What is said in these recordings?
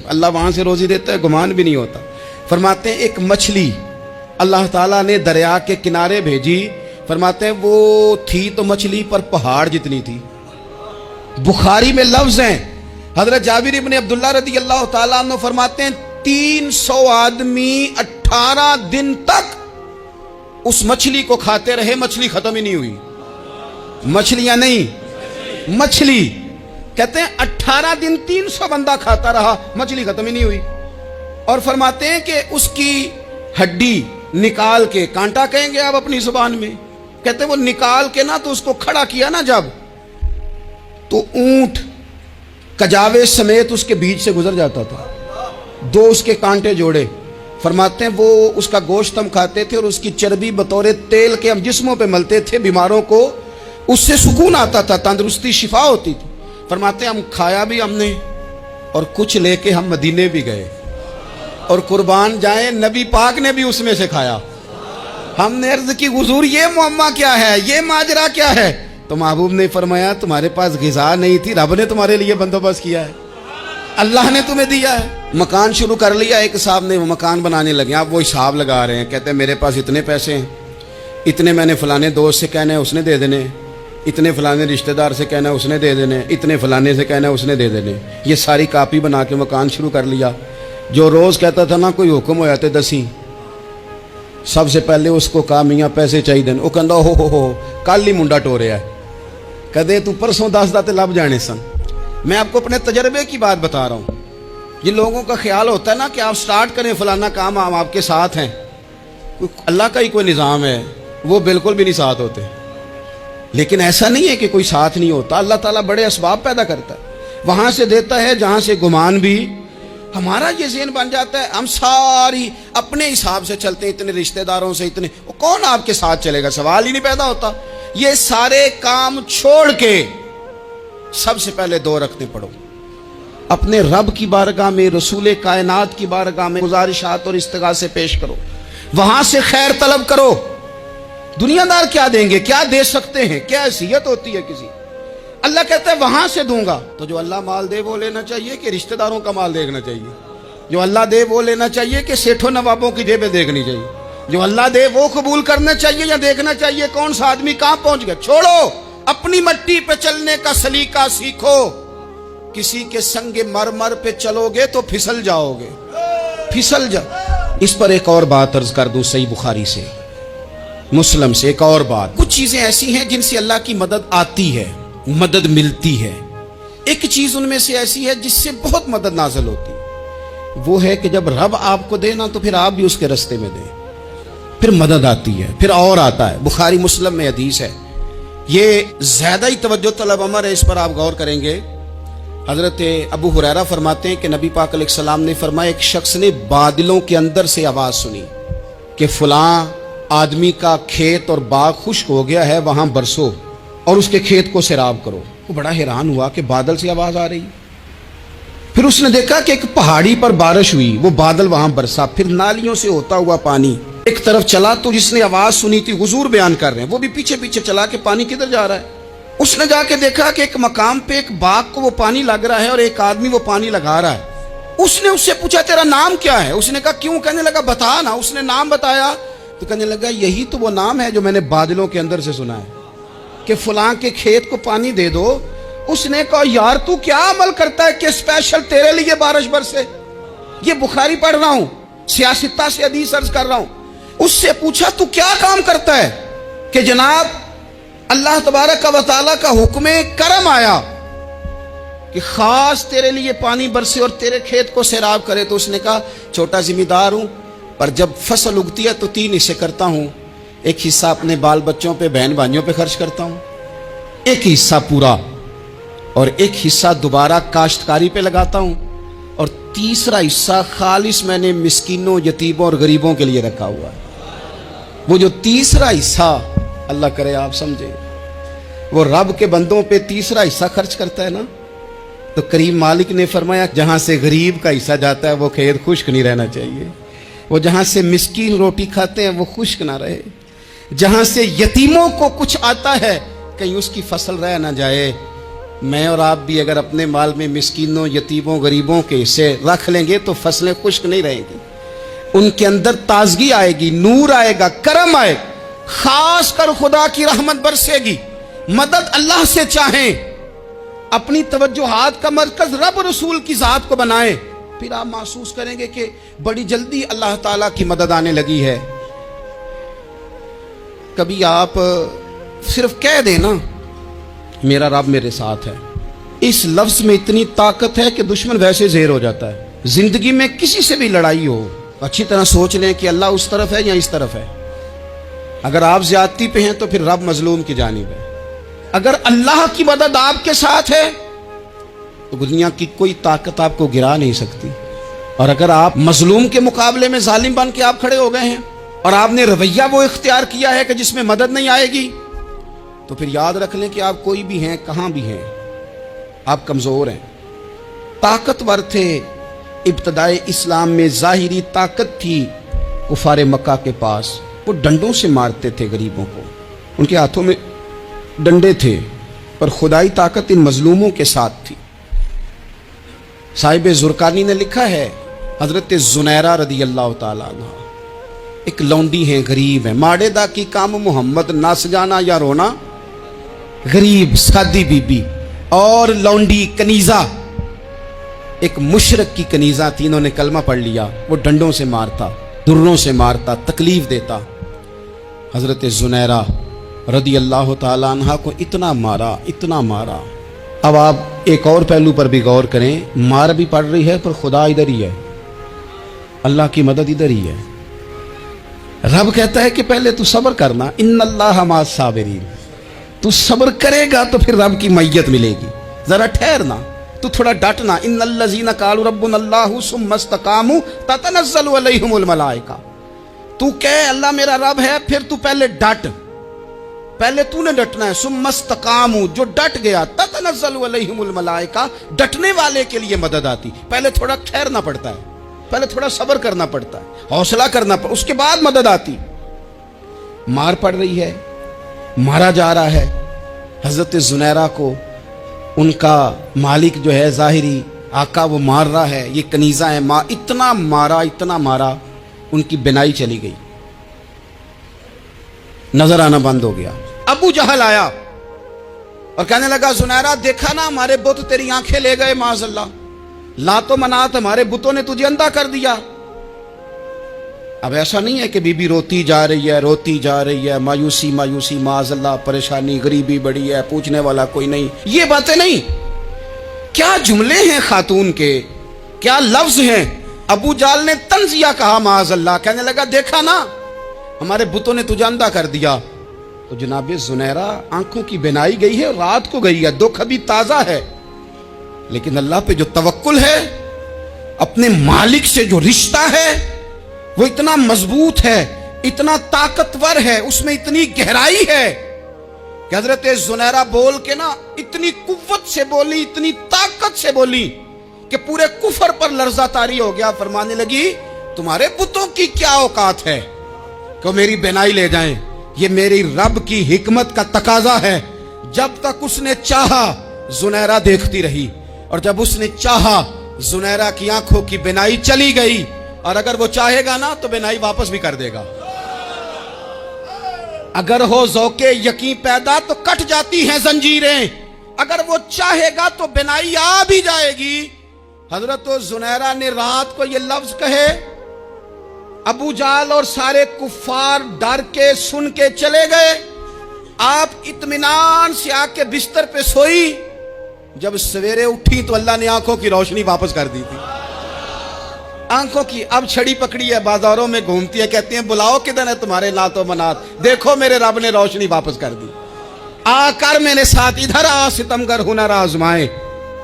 اللہ وہاں سے روزی دیتا ہے, گمان بھی نہیں ہوتا. فرماتے ہیں ایک مچھلی اللہ تعالیٰ نے دریا کے کنارے بھیجی, فرماتے ہیں وہ تھی تو مچھلی پر پہاڑ جتنی تھی. بخاری میں لفظ ہیں, حضرت جابر ابن عبداللہ رضی اللہ تعالیٰ عنہ فرماتے ہیں 300 آدمی 18 دن تک اس مچھلی کو کھاتے رہے, مچھلی ختم ہی نہیں ہوئی. مچھلیاں نہیں, مچھلی. کہتے ہیں 18 دن 300 بندہ کھاتا رہا, مچھلی ختم ہی نہیں ہوئی. اور فرماتے ہیں کہ اس کی ہڈی نکال کے, کانٹا کہیں گے آپ اپنی زبان میں, کہتے ہیں وہ نکال کے نا تو اس کو کھڑا کیا نا جب, تو اونٹ کجاوے سمیت اس کے بیچ سے گزر جاتا تھا, 2 اس کے کانٹے جوڑے. فرماتے ہیں وہ اس کا گوشت ہم کھاتے تھے اور اس کی چربی بطور تیل کے ہم جسموں پہ ملتے تھے, بیماروں کو اس سے سکون آتا تھا, تندرستی شفا ہوتی تھی. فرماتے ہیں ہم کھایا بھی ہم نے, اور کچھ لے کے ہم مدینے بھی گئے, اور قربان جائیں نبی پاک نے بھی اس میں سے کھایا. ہم نے عرض کی حضور یہ معمہ کیا ہے, یہ ماجرا کیا ہے؟ تو محبوب نے فرمایا تمہارے پاس غذا نہیں تھی, رب نے تمہارے لیے بندوبست کیا ہے, اللہ نے تمہیں دیا ہے. مکان شروع کر لیا, ایک صاحب نے وہ مکان بنانے لگے, آپ وہ حساب لگا رہے ہیں, کہتے ہیں میرے پاس اتنے پیسے ہیں, اتنے میں نے فلانے دوست سے کہنا ہے اس نے دے دینے, اتنے فلانے رشتہ دار سے کہنا ہے اس نے دے دینے, اتنے فلانے سے کہنا ہے اس نے دے دینے. یہ ساری کاپی بنا کے مکان شروع کر لیا. جو روز کہتا تھا نا کوئی حکم ہو جاتے 10, سب سے پہلے اس کو کہا میاں پیسے چاہیے دین. وہ کہندا ہو کل ہی منڈا ٹو رہا ہے, کدے تو پرسوں 10 داتے لب جانے سن. میں آپ کو اپنے تجربے کی بات بتا رہا ہوں. یہ لوگوں کا خیال ہوتا ہے نا کہ آپ سٹارٹ کریں فلانا کام, ہم آپ کے ساتھ ہیں. اللہ کا ہی کوئی نظام ہے, وہ بالکل بھی نہیں ساتھ ہوتے. لیکن ایسا نہیں ہے کہ کوئی ساتھ نہیں ہوتا, اللہ تعالیٰ بڑے اسباب پیدا کرتا ہے, وہاں سے دیتا ہے جہاں سے گمان بھی. ہمارا یہ ذہن بن جاتا ہے ہم ساری اپنے حساب سے چلتے ہیں, اتنے رشتہ داروں سے اتنے, کون آپ کے ساتھ چلے گا, سوال ہی نہیں پیدا ہوتا. یہ سارے کام چھوڑ کے سب سے پہلے 2 رکعتیں پڑھو, اپنے رب کی بارگاہ میں, رسول کائنات کی بارگاہ میں گزارشات اور استغاثے پیش کرو, وہاں سے خیر طلب کرو. دنیا دار کیا دیں گے, کیا دے سکتے ہیں, کیا حیثیت ہوتی ہے کسی. اللہ کہتا ہے وہاں سے دوں گا. تو جو اللہ مال دے وہ لینا چاہیے کہ رشتہ داروں کا مال دیکھنا چاہیے؟ جو اللہ دے وہ لینا چاہیے کہ سیٹھوں نوابوں کی جیبیں دیکھنی چاہیے؟ جو اللہ دے وہ قبول کرنا چاہیے یا دیکھنا چاہیے کون سا آدمی کہاں پہنچ گیا؟ چھوڑو, اپنی مٹی پہ چلنے کا سلیقہ سیکھو. کسی کے سنگ مرمر پہ چلو گے تو پھسل جاؤ گے, پھسل جا. اس پر ایک اور بات عرض کر دوں, صحیح بخاری سے, مسلم سے ایک اور بات. کچھ چیزیں ایسی ہیں جن سے اللہ کی مدد آتی ہے, مدد ملتی ہے. ایک چیز ان میں سے ایسی ہے جس سے بہت مدد نازل ہوتی ہے, وہ ہے کہ جب رب آپ کو دے نا تو پھر آپ بھی اس کے رستے میں دیں, پھر مدد آتی ہے, پھر اور آتا ہے. بخاری مسلم میں حدیث ہے, یہ زیادہ ہی توجہ طلب امر ہے, اس پر آپ غور کریں گے. حضرت ابو ہریرہ فرماتے ہیں کہ نبی پاک علیہ السلام نے فرمایا ایک شخص نے بادلوں کے اندر سے آواز سنی کہ فلاں آدمی کا کھیت اور باغ خشک ہو گیا ہے, وہاں برسو اور اس کے کھیت کو سیراب کرو. وہ بڑا حیران ہوا کہ بادل سے آواز آ رہی. پھر اس نے دیکھا کہ ایک پہاڑی پر بارش ہوئی, وہ بادل وہاں برسا, پھر نالیوں سے ہوتا ہوا پانی ایک طرف چلا. تو جس نے آواز سنی تھی, حضور بیان کر رہے ہیں, وہ بھی پیچھے پیچھے چلا کہ پانی کدھر جا رہا ہے. اس نے جا کے دیکھا کہ ایک مقام پہ ایک باغ کو وہ پانی لگ رہا ہے اور ایک آدمی وہ پانی لگا رہا ہے. اس نے اس سے پوچھا تیرا نام کیا ہے؟ اس نے کہا کیوں؟ کہنے لگا بتا نا. اس نے نام بتایا تو کہنے لگا یہی تو وہ نام ہے جو میں نے بادلوں کے اندر سے سنا ہے کہ فلاں کے کھیت کو پانی دے دو. اس نے کہا یار تو کیا عمل کرتا ہے کہ اسپیشل تیرے لیے بارش برسے؟ یہ بخاری پڑھ رہا ہوں, سیاستہ سے حدیث عرض کر رہا ہوں. اس سے پوچھا تو کیا کام کرتا ہے کہ جناب اللہ تبارک و تعالیٰ کا حکم کرم آیا کہ خاص تیرے لیے پانی برسے اور تیرے کھیت کو سیراب کرے؟ تو اس نے کہا چھوٹا ذمہ دار ہوں, پر جب فصل اگتی ہے تو 3 حصے کرتا ہوں. ایک حصہ اپنے بال بچوں پہ, بہن بھائیوں پہ خرچ کرتا ہوں, ایک حصہ پورا, اور ایک حصہ دوبارہ کاشتکاری پہ لگاتا ہوں, اور تیسرا حصہ خالص میں نے مسکینوں, یتیموں اور غریبوں کے لیے رکھا ہوا ہے. وہ جو تیسرا حصہ, اللہ کرے آپ سمجھے, وہ رب کے بندوں پہ تیسرا حصہ خرچ کرتا ہے نا, تو کریم مالک نے فرمایا جہاں سے غریب کا حصہ جاتا ہے وہ کھیت خشک نہیں رہنا چاہیے, وہ جہاں سے مسکین روٹی کھاتے ہیں وہ خشک نہ رہے, جہاں سے یتیموں کو کچھ آتا ہے کہیں اس کی فصل رہ نہ جائے. میں اور آپ بھی اگر اپنے مال میں مسکینوں یتیموں غریبوں کے حصے رکھ لیں گے تو فصلیں خشک نہیں رہیں گی، ان کے اندر تازگی آئے گی، نور آئے گا، کرم آئے گا، خاص کر خدا کی رحمت برسے گی۔ مدد اللہ سے چاہیں، اپنی توجہات کا مرکز رب رسول کی ذات کو بنائیں، پھر آپ محسوس کریں گے کہ بڑی جلدی اللہ تعالیٰ کی مدد آنے لگی ہے۔ کبھی آپ صرف کہہ دیں نا میرا رب میرے ساتھ ہے، اس لفظ میں اتنی طاقت ہے کہ دشمن ویسے زہر ہو جاتا ہے۔ زندگی میں کسی سے بھی لڑائی ہو، اچھی طرح سوچ لیں کہ اللہ اس طرف ہے یا اس طرف ہے۔ اگر آپ زیادتی پہ ہیں تو پھر رب مظلوم کی جانب ہے۔ اگر اللہ کی مدد آپ کے ساتھ ہے تو دنیا کی کوئی طاقت آپ کو گرا نہیں سکتی۔ اور اگر آپ مظلوم کے مقابلے میں ظالم بن کے آپ کھڑے ہو گئے ہیں اور آپ نے رویہ وہ اختیار کیا ہے کہ جس میں مدد نہیں آئے گی، تو پھر یاد رکھ لیں کہ آپ کوئی بھی ہیں، کہاں بھی ہیں، آپ کمزور ہیں۔ طاقتور تھے ابتدائے اسلام میں، ظاہری طاقت تھی کفار مکہ کے پاس، وہ ڈنڈوں سے مارتے تھے غریبوں کو، ان کے ہاتھوں میں ڈنڈے تھے، پر خدائی طاقت ان مظلوموں کے ساتھ تھی۔ صاحب زرقانی نے لکھا ہے، حضرت زنیرہ رضی اللہ تعالیٰ عنہ ایک لونڈی ہیں، غریب ہیں، ماڑے دا کی کام محمد نہ سجانا یا رونا، غریب سادی بی بی اور لونڈی کنیزہ، ایک مشرک کی کنیزہ تھی، انہوں نے کلمہ پڑھ لیا، وہ ڈنڈوں سے مارتا، دروں سے مارتا، تکلیف دیتا۔ حضرت زنیرہ رضی اللہ تعالیٰ عنہ کو اتنا مارا، اتنا مارا۔ اب آپ ایک اور پہلو پر بھی غور کریں، مار بھی پڑ رہی ہے پر خدا ادھر ہی ہے، اللہ کی مدد ادھر ہی ہے۔ رب کہتا ہے کہ پہلے تو صبر کرنا، ان اللہ مع الصابرین، تو صبر کرے گا تو پھر رب کی معیت ملے گی، ذرا ٹھہرنا، تو تھوڑا ڈٹنا۔ ان الذین قالوا ربنا اللہ ثم استقاموا تتنزل علیہم الملائکہ، تو کہے اللہ میرا رب ہے، پھر تو پہلے ڈٹ، پہلے تو نے ڈٹنا ہے۔ ثم استقاموا، جو ڈٹ گیا، تتنزل علیہم الملائکہ، ڈٹنے والے کے لیے مدد آتی، پہلے تھوڑا ٹھہرنا پڑتا ہے، پہلے تھوڑا صبر کرنا پڑتا ہے، حوصلہ کرنا پڑتا، اس کے بعد مدد آتی۔ مار پڑ رہی ہے، مارا جا رہا ہے حضرت زنیرہ کو، ان کا مالک جو ہے ظاہری آقا وہ مار رہا ہے، یہ کنیزہ ہے، اتنا مارا، اتنا مارا، ان کی بینائی چلی گئی، نظر آنا بند ہو گیا۔ ابو جہل آیا اور کہنے لگا زنیرہ دیکھا نا ہمارے بت تیری آنکھیں لے گئے، معاذ اللہ، لات و منات ہمارے بتوں نے تجھے اندھا کر دیا۔ اب ایسا نہیں ہے کہ بی بی روتی جا رہی ہے، روتی جا رہی ہے، مایوسی مایوسی، معاذ اللہ، پریشانی، غریبی بڑی ہے، پوچھنے والا کوئی نہیں، یہ باتیں نہیں۔ کیا جملے ہیں خاتون کے، کیا لفظ ہیں۔ ابو جہل نے طنزیہ کہا، معاذ اللہ، کہنے لگا دیکھا نا ہمارے بتوں نے تجھے اندھا کر دیا۔ تو جناب زنیرہ آنکھوں کی بینائی گئی ہے، رات کو گئی ہے، دکھ ابھی تازہ ہے، لیکن اللہ پہ جو توکل ہے، اپنے مالک سے جو رشتہ ہے وہ اتنا مضبوط ہے، اتنا طاقتور ہے، اس میں اتنی گہرائی ہے کہ حضرت زنیرہ بول کے نا اتنی قوت سے بولی، اتنی طاقت سے بولی کہ پورے کفر پر لرزہ طاری ہو گیا۔ فرمانے لگی تمہارے بتوں کی کیا اوقات ہے کہ میری بینائی لے جائیں، یہ میری رب کی حکمت کا تقاضا ہے۔ جب تک اس نے چاہا زنیرہ دیکھتی رہی، اور جب اس نے چاہا زنیرہ کی آنکھوں کی بینائی چلی گئی، اور اگر وہ چاہے گا نا تو بینائی واپس بھی کر دے گا۔ اگر ہو ذوق یقین پیدا تو کٹ جاتی ہیں زنجیریں، اگر وہ چاہے گا تو بینائی آ بھی جائے گی۔ حضرت زنیرہ نے رات کو یہ لفظ کہے، ابو جہل اور سارے کفار ڈر کے سن کے چلے گئے، آپ اطمینان سے آ کے بستر پہ سوئی۔ جب سویرے اٹھی تو اللہ نے آنکھوں کی روشنی واپس کر دی تھی، آنکھوں کی۔ اب چھڑی پکڑی ہے، بازاروں میں گھومتی ہے، کہتی ہیں بلاؤ کدھر ہے تمہارے لات و منات، دیکھو میرے رب نے روشنی واپس کر دی۔ آ کر میرے ساتھ ادھر آ، ستمگر ہنر آزمائے،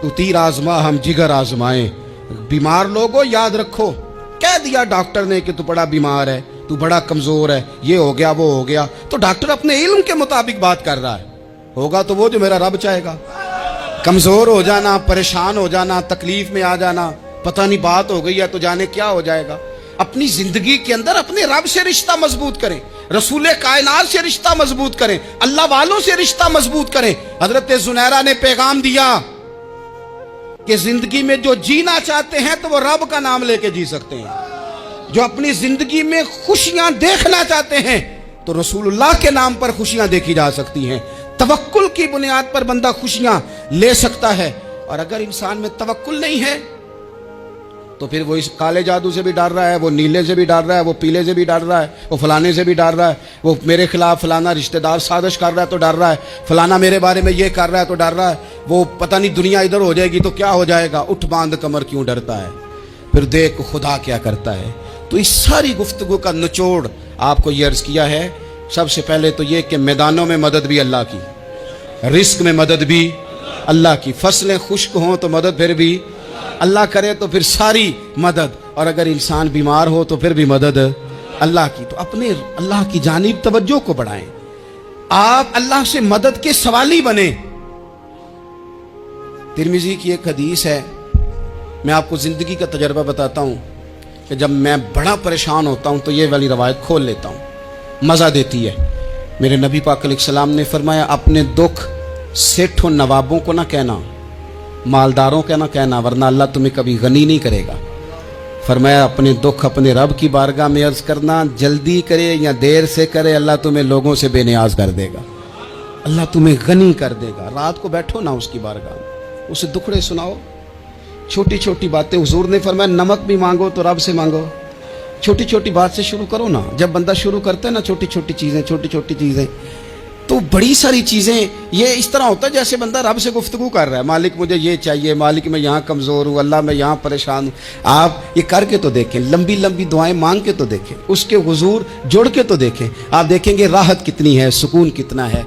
تو تیر آزما ہم جگر آزمائے۔ بیمار لوگو یاد رکھو، کہہ دیا ڈاکٹر نے کہ تو بڑا بیمار ہے، تو بڑا کمزور ہے، یہ ہو گیا وہ ہو گیا، تو ڈاکٹر اپنے علم کے مطابق بات کر رہا ہے، ہوگا تو وہ جو میرا رب چاہے گا۔ کمزور ہو جانا، پریشان ہو جانا، تکلیف میں آ جانا، پتہ نہیں بات ہو گئی ہے تو جانے کیا ہو جائے گا۔ اپنی زندگی کے اندر اپنے رب سے رشتہ مضبوط کریں، رسول کائنات سے رشتہ مضبوط کریں، اللہ والوں سے رشتہ مضبوط کریں۔ حضرت زنیرہ نے پیغام دیا کہ زندگی میں جو جینا چاہتے ہیں تو وہ رب کا نام لے کے جی سکتے ہیں، جو اپنی زندگی میں خوشیاں دیکھنا چاہتے ہیں تو رسول اللہ کے نام پر خوشیاں دیکھی جا سکتی ہیں۔ توکل کی بنیاد پر بندہ خوشیاں لے سکتا ہے، اور اگر انسان میں توکل نہیں ہے تو پھر وہ اس کالے جادو سے بھی ڈر رہا ہے، وہ نیلے سے بھی ڈر رہا ہے، وہ پیلے سے بھی ڈر رہا ہے، وہ فلانے سے بھی ڈر رہا ہے، وہ میرے خلاف فلانا رشتہ دار سازش کر رہا ہے تو ڈر رہا ہے، فلانا میرے بارے میں یہ کر رہا ہے تو ڈر رہا ہے، وہ پتہ نہیں دنیا ادھر ہو جائے گی تو کیا ہو جائے گا، اٹھ باندھ کمر کیوں ڈرتا ہے، پھر دیکھ خدا کیا کرتا ہے۔ تو اس ساری گفتگو کا نچوڑ آپ کو یہ عرض کیا ہے، سب سے پہلے تو یہ کہ میدانوں میں مدد بھی اللہ کی، رزق میں مدد بھی اللہ کی، فصلیں خشک ہوں تو مدد پھر بھی اللہ کرے، تو پھر ساری مدد، اور اگر انسان بیمار ہو تو پھر بھی مدد اللہ کی۔ تو اپنے اللہ کی جانب توجہ کو بڑھائیں، آپ اللہ سے مدد کے سوالی بنیں۔ ترمذی کی ایک حدیث ہے، میں آپ کو زندگی کا تجربہ بتاتا ہوں کہ جب میں بڑا پریشان ہوتا ہوں تو یہ والی روایت کھول لیتا ہوں، مزہ دیتی ہے۔ میرے نبی پاک علیہ السلام نے فرمایا اپنے دکھ سیٹھوں نوابوں کو نہ کہنا، مالداروں کا نہ کہنا، ورنہ اللہ تمہیں کبھی غنی نہیں کرے گا۔ فرمایا اپنے دکھ اپنے رب کی بارگاہ میں عرض کرنا، جلدی کرے یا دیر سے کرے اللہ تمہیں لوگوں سے بے نیاز کر دے گا، اللہ تمہیں غنی کر دے گا۔ رات کو بیٹھو نا اس کی بارگاہ میں، اسے دکھڑے سناؤ، چھوٹی چھوٹی باتیں، حضور نے فرمایا نمک بھی مانگو تو رب سے مانگو، چھوٹی چھوٹی بات سے شروع کرو نا۔ جب بندہ شروع کرتا ہے نا چھوٹی چھوٹی چیزیں تو بڑی ساری چیزیں یہ اس طرح ہوتا ہے جیسے بندہ رب سے گفتگو کر رہا ہے، مالک مجھے یہ چاہیے، مالک میں یہاں کمزور ہوں، اللہ میں یہاں پریشان ہوں۔ آپ یہ کر کے تو دیکھیں، لمبی لمبی دعائیں مانگ کے تو دیکھیں، اس کے حضور جوڑ کے تو دیکھیں، آپ دیکھیں گے راحت کتنی ہے، سکون کتنا ہے۔